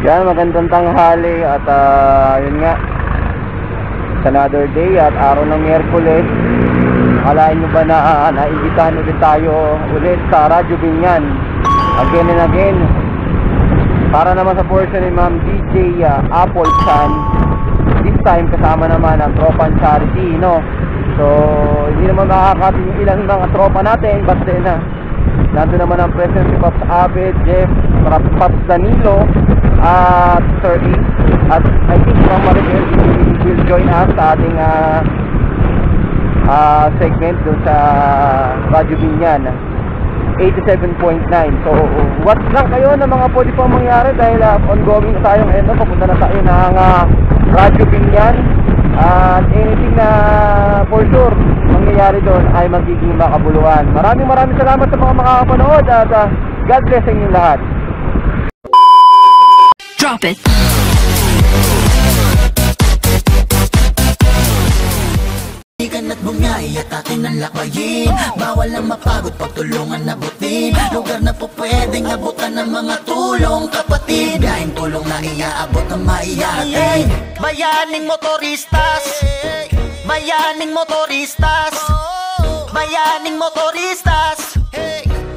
Yan, magandang tanghali at yun nga, it's another day at araw ng Miyerkules. Akalain nyo ba na naimbitahan ulit tayo ulit sa Radyo Binyan again and again para naman sa portion ni Ma'am DJ Apple Chan. This time kasama naman ang Tropa Charity, no? So hindi naman makakatin yung ilang mga tropa natin, but then nandun naman ang presence si Pops Abe, Jeff, Pops Danilo at Sir E. At I think Ma'am Maribel will join us sa ating segment doon sa Radyo Binyan 87.9. So watch lang kayo ng mga pwede pang mangyari dahil ongoing na tayo ngayon, no? Papunta na tayo ng Radyo Binyan at anything na for sure mangyayari doon ay magiging makabuluhan. Maraming salamat sa mga makakapanood at God bless sa inyong lahat. Drop it. At bungay at atin ang lakbayin. Bawal lang mapagod pagtulungan nabutin. Lugar na po pwedeng abutan ng mga tulong kapatid. Biyahing tulong na iaabot na maiyahatid. Bayaning motoristas, bayaning motoristas, bayaning motoristas,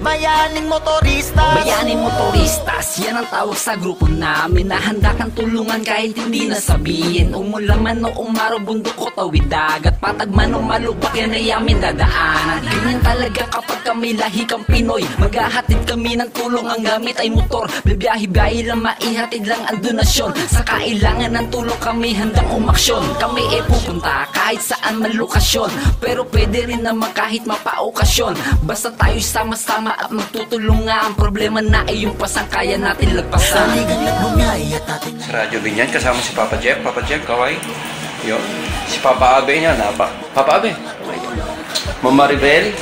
bayaning motoristas. Bayaning motoristas, yan ang tawag sa grupo namin na handa kang tulungan kahit hindi na sabihin. Umulan man o umaraw, bundok o tawid dagat, patag man o malubak, yan ay amin dadaanan. Ganyan talaga kapag kami lahi kang Pinoy. Maghahatid kami ng tulong, ang gamit ay motor. Bibiyahe-biyahe lang, maihatid lang ang donasyon. Sa kailangan ng tulong kami handang umaksyon. Kami ay pupunta kahit saan man lokasyon, pero pwede rin naman kahit mapaokasyon. Basta tayo sama-sama at magtutulong nga. Ang problema na ay yung pasangkaya natin lagpasan. Sa Radyo Binyan kasama si Papa Jeff. Papa Jeff, kaway. Yun. Si Papa Abe niya, Papa Abe. Mama Maribel.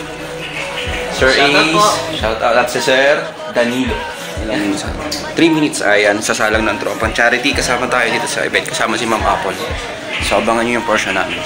Sir Ace. Shout out. At si Sir Danilo. 3 minutes ayan, sasalang ng Tropang Charity. Kasama tayo dito sa event. Kasama si Ma'am Apple. So abangan nyo yung portion namin.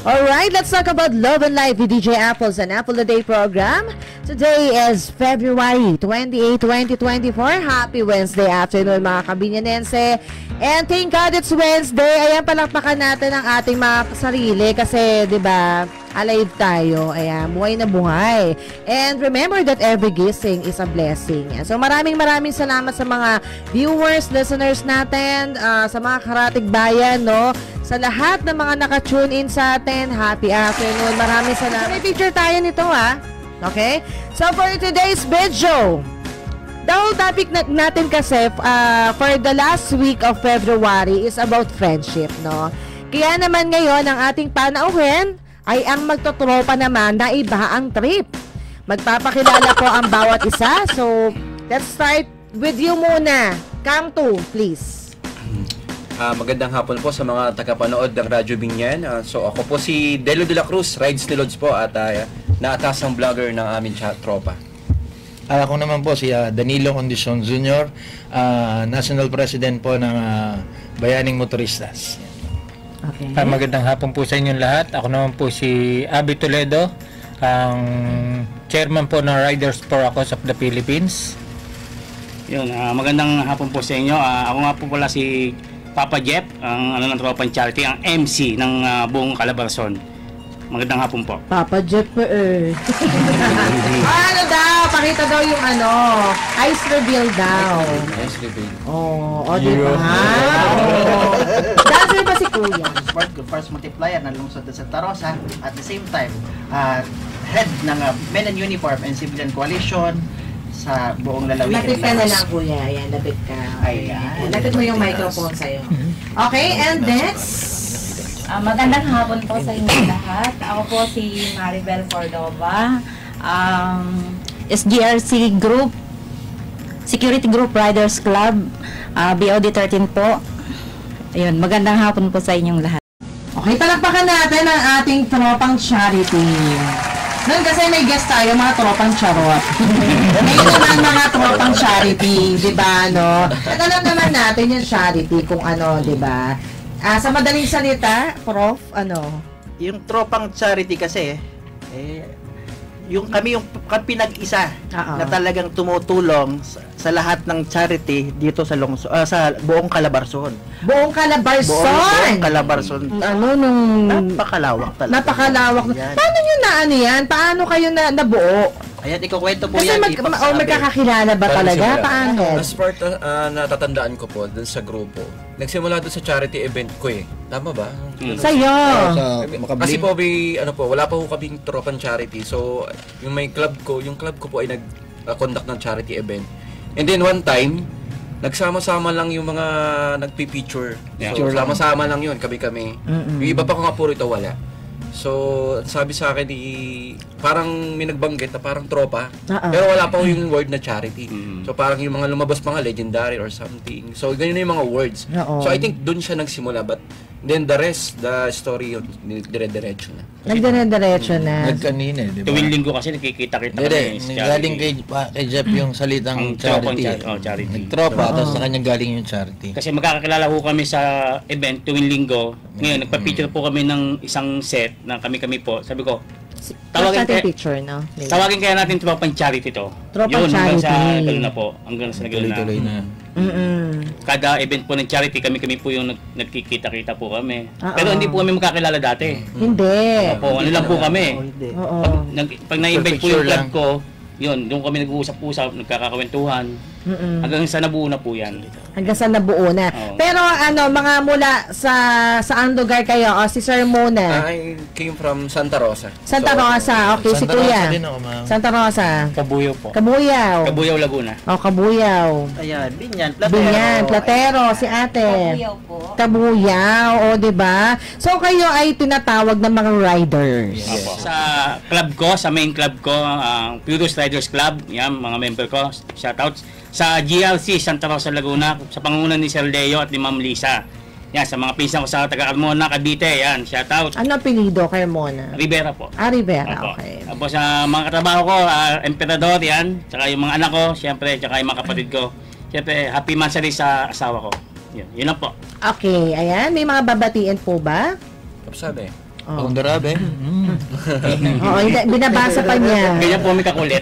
Alright, let's talk about Love and Life with DJ Apples, an Apple a Day program. Today is February 28, 2024. Happy Wednesday afternoon mga kabinyanense. And thank God it's Wednesday. Ayan, palakpakan natin ang ating mga sarili kasi, di ba, alive tayo. Ayan, buhay na buhay. And remember that every gising is a blessing. So maraming salamat sa mga viewers, listeners natin, sa mga karatig bayan, no? Sa lahat ng mga naka-tune in sa atin, happy afternoon. Maraming salamat. May picture tayo nito, ha? Okay? So for today's video, the whole topic natin kasi for the last week of February is about friendship, no? Kaya naman ngayon, ang ating panauhin ay ang magtotropa naman na iba ang trip. Magpapakilala po ang bawat isa. So, let's start with you muna. Come to, please. Magandang hapon po sa mga tagapanood ng Radyo Binyan. So ako po si Delo de la Cruz, Rides ni Lods po at naatasang vlogger ng aming tropa. Ako naman po si Danilo Condison Jr., National President po ng Bayaning Motoristas. Okay. Magandang hapon po sa inyong lahat. Ako naman po si Abby Toledo, ang chairman po ng Riders for a Cause of the Philippines. Yun, magandang hapon po sa inyo. Ako nga po pala si Papa Jeff, ang ng Tropang Charity, ang MC ng buong Calabarzon. Magandang hapon po. Papa Jeff ano daw? Pakita daw yung ice reveal daw. Ice reveal. Di ba? Dancer ba si Kuya? First multiplier ng lungsod sa Santa Rosa. At the same time, head ng Men in Uniform and Civilian Coalition sa buong lalawigan. Lapit ka na lang, Kuya. Ayan, lapit ka. Ayan. Lapit mo yung microphone sa'yo. Okay, and next? Magandang hapon po sa inyo lahat. Ako po si Maribel Cordova, SGRC Group, Security Group Riders Club, BOD 13 po. Ayun, magandang hapon po sa inyong lahat. Okay, palakpakan natin ang ating Tropang Charity. Noon kasi may guest tayo, mga tropang charot. Ngayon naman mga tropang charity, di ba, no? At alam naman natin yung charity kung ano, di ba? Sa madaling salita, Prof, yung tropang charity kasi, yung kami pinag-isa na talagang tumutulong sa lahat ng charity dito sa sa buong Calabarzon. Buong Calabarzon? Buong Calabarzon. Ano nung... Napakalawak talaga. Napakalawak. Paano nyo yan? Paano kayo nabuo? Ayan, ikukwento po kasi yan. magkakakilala ba talaga? Paano? As part natatandaan ko po dun sa grupo, nagsimula dun sa charity event ko eh. Tama ba? Sa'yo? Kasi po, wala pa po kaming tropang charity. So, yung club ko po ay nag-conduct ng charity event. And then one time, nagsama-sama lang yung mga nagpi-picture. So, sama-sama lang yun, kami-kami. Yung iba pa ko nga puro ito wala. So, sabi sa akin parang may nagbanggit na parang tropa. Pero wala pa yung word na charity. So, parang yung mga lumabas mga legendary or something. So, ganyan na yung mga words. So, I think dun siya nagsimula. But then the rest, the story yun, dire-diretso na. Nagdire-diretso na. Nagkanina, di ba? Tuwing linggo kasi nakikita-kita kami. Galing kay Jeff yung salitang charity. Charity. Nagtropa, tapos sa kanya galing yung charity. Kasi magkakakilala po kami sa event tuwing linggo. Ngayon, nagpa-picture po kami ng isang set na kami-kami po. Sabi ko, tawagin kaya natin tropang charity to. Tropang charity. Hanggang sa nagano na. Tuloy-tuloy na. Kada event po ng charity, kami-kami po yung nagkikita-kita po kami. Pero hindi po kami magkakilala dati. Hindi. Opo, ano lang po kami. Pag na-invite po yung club ko, yun, doon kami nag-uusap-usap, nagkakakwentuhan. Hanggang sa nabuo na po yan. Hanggang sa nabuo na. Pero mga mula saan lugar kayo? O si Sir muna. I came from Santa Rosa. Santa Rosa, okay. Si Kuya. Santa Rosa. Kabuyaw po. Kabuyaw. Kabuyaw, Laguna. O, Kabuyaw. Ayan, Binyan, Platero. Si ate. Kabuyaw po. Kabuyaw, o diba? So kayo ay tinatawag ng mga riders. Yes. Sa club ko, sa main club ko, Purus Riders Club, yan, mga member ko, shoutouts. Sa GLC, Santa Rosa, Laguna, sa pangunan ni Sir Leo at ni Ma'am Lisa. Yan, sa mga pinsan ko sa taga-Carmona, Cavite, yan, shoutout. Ano apelido, Carmona? Rivera po. Rivera, okay. Tapos sa mga katrabaho ko, Emperador, yan, tsaka yung mga anak ko, siyempre, tsaka yung mga kapatid ko. Siyempre, happy mansari sa asawa ko. Yun lang po. Okay, ayan. May mga babatiin po ba? Sabi. Paundarabe. Oo, binabasa pa niya. Ganyan po kami kakulit.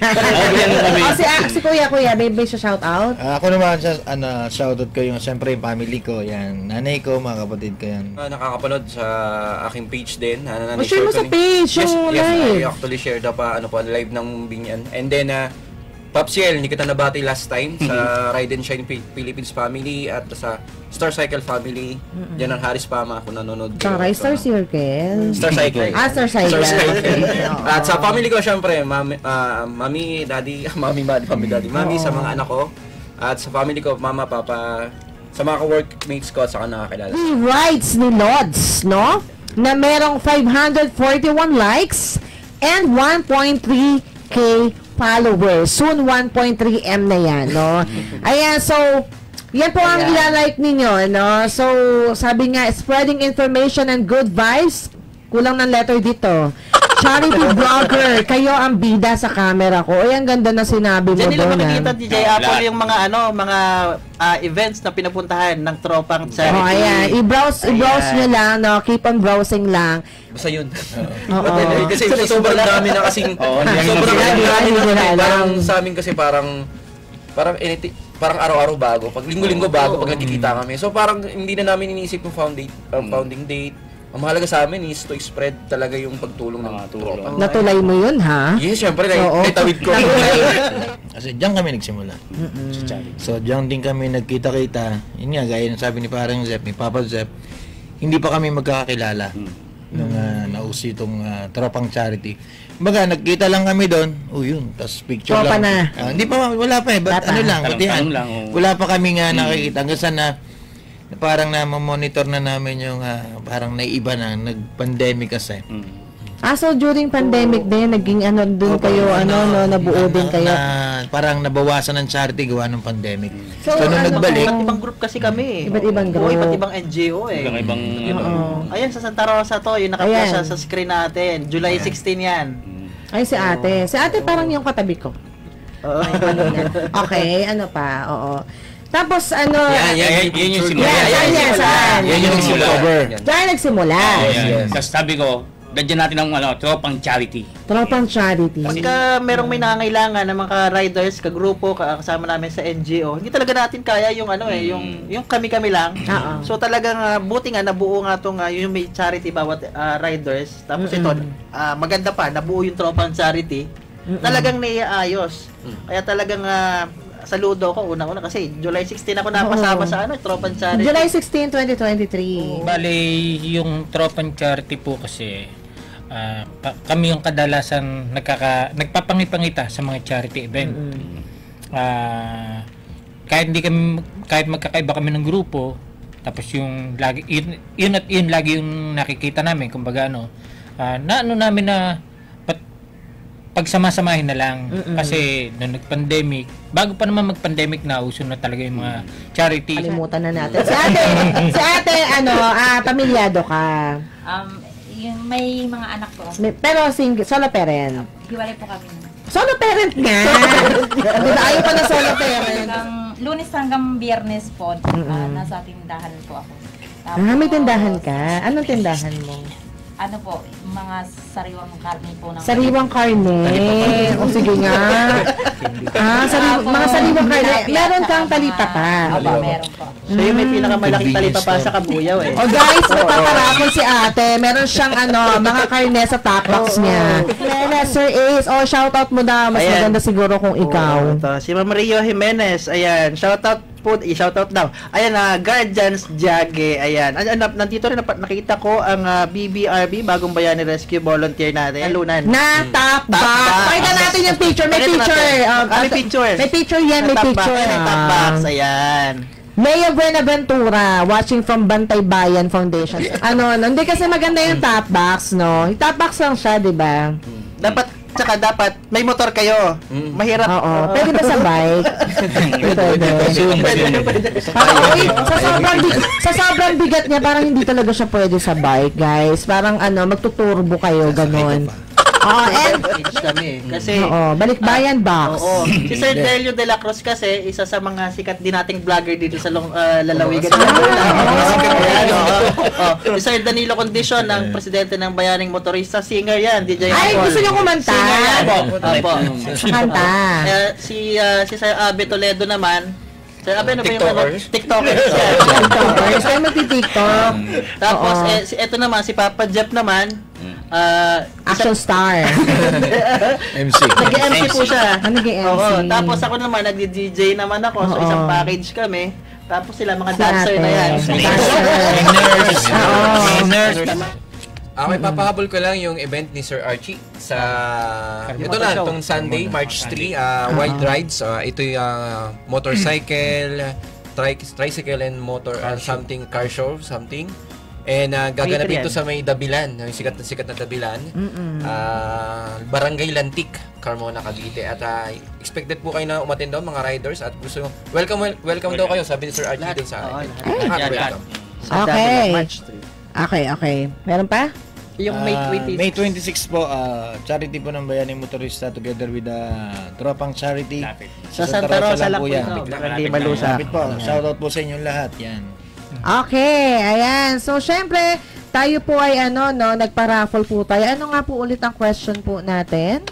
Si Kuya, may shout out? Ako naman, shoutout ko yung siyempre yung family ko. Yan, nanay ko, mga kapatid ko yan. Nakakapanood sa aking page din. Share mo sa page, yung live. I actually shared live ng Binyan. And then, Popsiel, hindi kita nabati last time sa Ride and Shine Philippines family at sa Star Cycle family. Diyan ang Haris Pama ako nanonood. Star Circle. Star Cycle. Star Cycle. At sa family ko, syempre, mami, daddy, mami sa mga anak ko. At sa family ko, mama, papa, sa mga workmates ko at sa nakakilala. Rides ni Lods, no? Na merong 541 likes and 1.3k followers. Soon 1.3M na yan, no? Ayan, so yan po ang ilalike ninyo, no? So, sabi nga, spreading information and good vibes. Kulang ng letter dito. Charity vlogger, kayo ang bida sa camera ko. Ay, ang ganda na sinabi mo doon. Diyan nila makikita, DJ Apple, yung mga events na pinapuntahan ng tropang charity. Oh, ayan. I-browse nyo lang, no? Keep on browsing lang. Basta yun. Kasi sobrang dami na kasing sobrang dami na parang sa amin kasi parang araw-araw bago. Pag linggo-linggo bago pag nagkikita kami. So parang hindi na namin iniisip yung founding date. Ang mahalaga sa amin is to spread talaga yung pagtulong ng tropa. Natulay mo yun, ha? Yes, syempre. Naitawid ko. Kasi diyan kami nagsimula. So diyan din kami nagkita-kita. Yun nga, gaya ng sabi ni parang Zep, ni Papa Zep, hindi pa kami magkakakilala nung nauso itong tropang charity. Baga, nagkita lang kami doon. Yun. Tapos picture tropa lang. Na. Hindi pa, wala pa eh. But ano lang, wala pa kami nga nakikita. Hanggang sana parang na-monitor na namin yung parang naiba na nag-pandemic kasi. So during pandemic din, naging doon kayo, nabuo din kayo? Parang nabawasan ng charity gawa ng pandemic. So nung nagbalik, iba't ibang group kasi kami. Iba't ibang group. Iba't ibang NGO eh. Iba't ibang Ayan, sa Santa Rosa to, yung naka-flash sa screen natin. July 16 yan. Ay, si ate. Si ate parang yung katabi ko. Okay, ano pa? Oo. Tapos yan yung simula. Yan, saan? yan yung cover. Diyan nagsimula. Tapos sabi ko, dadyan natin ng tropang charity. Tropang charity. Pagka merong may nangangailangan ng mga riders, kagrupo, kasama namin sa NGO, hindi talaga natin kaya yung yung kami-kami lang. So talagang buti nga nabuo nga tong yung may charity bawat riders. Tapos ito, maganda pa, nabuo yung tropang charity. Talagang naiayos. Kaya talagang saludo ko unang-una kasi July 16 ako napasama sa tropang charity. July 16, 2023. Bale, yung tropang charity po kasi kami yung kadalasan nagpapangipangita sa mga charity event. Kahit magkakaiba kami ng grupo, tapos yung lagi yun lagi yung nakikita namin, kumbaga namin na pagsamasamahin na lang. Kasi nung nag-pandemic, bago pa naman mag-pandemic na uso na talaga yung mga charity. Kalimutan na natin. Si ate, pamilyado ka? Yung may mga anak po. Pero solo parent? Hiwalay po kami. Solo parent nga! Diba ayaw pa na solo parent? Lunes hanggang Biyernes po, nasa tindahan po ako. May tindahan ka? Anong tindahan mo? Ano po, mga sariwang karne po. Sariwang karne. O sige nga. Mga sariwang karne. Meron kang talipapa. Opo, meron po. Siya yung may pinakamalaking talipapa sa Kabuyaw eh. O guys, nagpaparapon si ate. Meron siyang mga karne sa top box niya. Sir Ace, shoutout mo na. Mas maganda siguro kung ikaw. Si Ma'am Rio Jimenez, ayan, shoutout po, i-shoutout daw. Ayan, Guardians Jage, ayan. Nandito rin nakita ko ang BBRB, Bagong Bayani Rescue Volunteer natin. Lunan. Na top box. Pakita natin yung picture. May picture. May picture. May picture yan, may picture. Top box, ayan. Mayor Buenaventura, watching from Bantay Bayan Foundation. Hindi kasi maganda yung top box, no? Yung top box lang siya, di ba? Dapat may motor kayo. Mahirap. Oo. Pwede ba sa bike? Pwede. Sa sobrang bigat niya, parang hindi talaga siya pwede sa bike, guys. Parang magtuturbo kayo, ganon. Kasi Balikbayan box. Si Sir Delio de la Cruz kasi isa sa mga sikat din nating vlogger dito sa lalawigan. Si Sir Danilo Condition, ang presidente ng Bayaning Motorista, singer yan, DJ. Ay, gusto niyo kumanta? Opo. Kanta. Si Sir Abe Toledo naman, Sir Abe, ano ba yung TikToker? TikTokers. Ay, magti-TikTok. Tapos, ito naman, si Papa Jeff naman, action star. MC. Nag-MC po siya. Nag-MC. Tapos ako naman, nag-DJ naman ako. So, isang package kami. Tapos sila, mga dancer na yan. Nurse. May papahabol ko lang yung event ni Sir Archie sa ito na itong Sunday, March 3, Wild Rides. Ito yung motorcycle, tricycle and motor something car show something. And gaganapin ito sa may Dabilan, yung sikat na Dabilan. Barangay Lantik, Carmona, Cavite. At expected po kayo na umattend doon mga riders at gusto welcome daw kayo, sabi ni Sir Archie doon sa welcome. Okay. Okay. Meron pa? Yung May 26. May 26 po, charity po ng Bayaning Motorista together with Tropang Charity. Sa Santa Rosa lang po ito. Hindi malusa. Shoutout po sa inyong lahat. Yan. Okay, ayan. So, syempre, tayo po ay nagpa-raffle po tayo. Ano nga po ulit ang question po natin?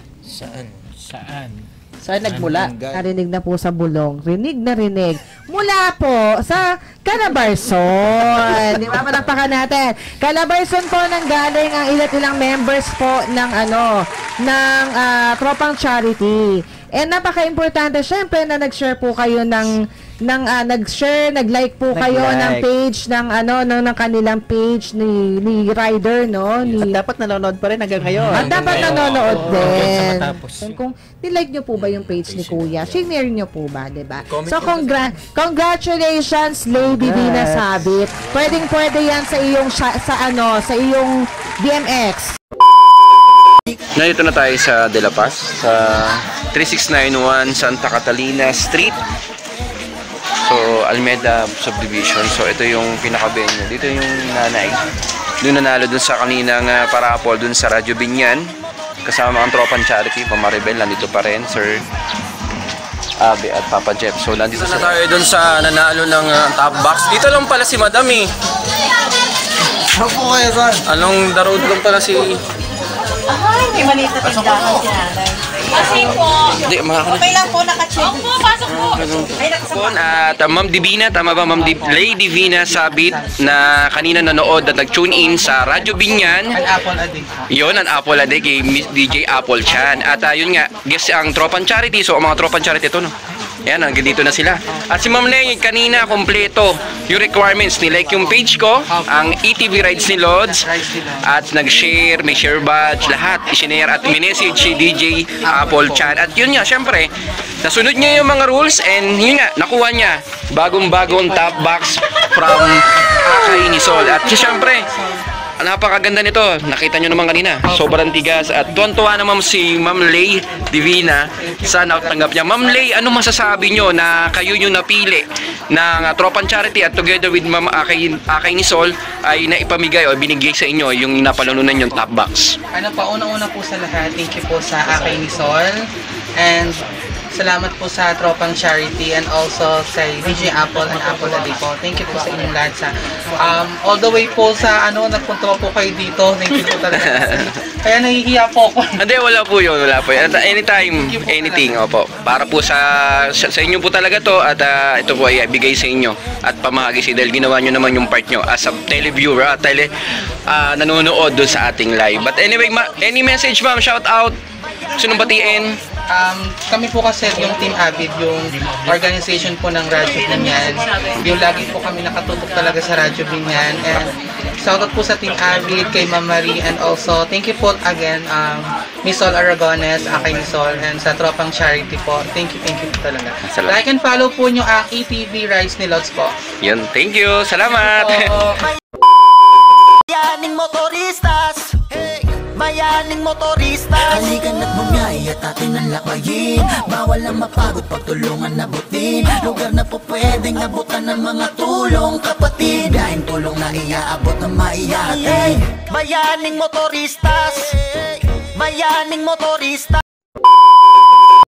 Saan nagmula? Narinig na po sa bulong. Rinig na rinig. Mula po sa Calabarzon. Di ba? Palakpakan natin. Calabarzon po nanggaling ang ilang members po ng Tropang Charity. And napaka-importante, syempre, na nag-share po kayo nag-like po kayo ng page ng kanilang page ni Rider, no? At dapat nanonood pa rin hanggang ngayon. At dapat nanonood din. Kung nilike nyo po ba yung page ni Kuya, share nyo po ba, diba? So, congratulations, Lady Dina Sabit. Pwede yan sa iyong DMX. Nandito na tayo sa De La Paz, sa 3691 Santa Catalina Street. So, Almeda Subdivision. So, ito yung pinaka-venue. Dito yung nanay. Doon nanalo dun sa kaninang parapol dun sa Radyo Binyan. Kasama ang Tropang Charity, Pamaribel. Nandito pa rin, Sir Abe at Papa Jeff. So, nandito na tayo dun sa nanalo ng top box. Dito lang pala si Madam eh. Saan po kayo saan? Anong darood lang pala si... Ay, may maliit na tindahan si nanay. Kasi po, okay lang po, naka-check. Opo, pasok po. At Ma'am Divina, tama ba Ma'am Lay Divina Sabit na kanina nanood at nag-tune in sa Radyo Binyan. An Apple a day. Yun, An Apple a Day kay Miss DJ Apple Chan. At yun nga, guess ang Tropan Charity. So, ang mga Tropan Charity ito, no? Yan, hanggang dito na sila. At si Ma'am Lay, kanina, kompleto yung requirements ni like yung page ko, ang ETV Rides ni Lods, at nag-share, may share badge, lahat, isinare at minessage si DJ Apple Chan. At yun nga, syempre, nasunod niya yung mga rules and yun nga, nakuha niya bagong-bagong top box from Akay ni Sol. At syempre, napakaganda nito. Nakita nyo naman kanina. Sobrang tigas. At tuwan-tuwa naman si Ma'am Lay Divina sa natanggap niya. Ma'am Lay, ano masasabi nyo na kayo yung napili ng Tropan Charity at together with Ma'am Akay ni Sol ay naipamigay o binigay sa inyo yung napalanunan yung top box? Ano pa, una-una po sa lahat, thank you po sa Akay ni Sol. And salamat po sa Tropang Charity and also kay DJ Apple and Apple a Day po. Thank you po sa inyong lahat sa all the way po sa nagpunta po kayo dito. Thank you po talaga. Kaya nahihiya po ako. Hindi, wala po yun. Wala po yun. Anytime, anything. Opo. Para po sa inyo po talaga to at ito po ay bigay sa inyo at pamahagi si dahil ginawa nyo naman yung part nyo as a televiewer, nanonood doon sa ating live. But anyway, any message ma'am? Shout out? Sunong batiin? Kami po kasi yung Team Avid, yung organization po ng Radyo Binyan. Yung lagi po kami nakatutok talaga sa Radyo Binyan. And shoutout po sa Team Avid, kay Ma'am Marie, and also thank you po again Miss Sol Aragones, Akay ni Sol, and sa Tropang Charity po. Thank you po talaga. Salamat. Like and follow po nyo ang ETV Rides ni Lods po. Yun, thank you. Salamat. Mayaning motoristas, mayaning motoristas, halikan at bumiyay at atin ang lakbayin. Bawal ang mapagod, pagtulungan abutin. Lugar na po pwedeng abutan ng mga tulong kapatid. Dahil tulong na iaabot na maiyatin. Mayaning motoristas, mayaning motoristas.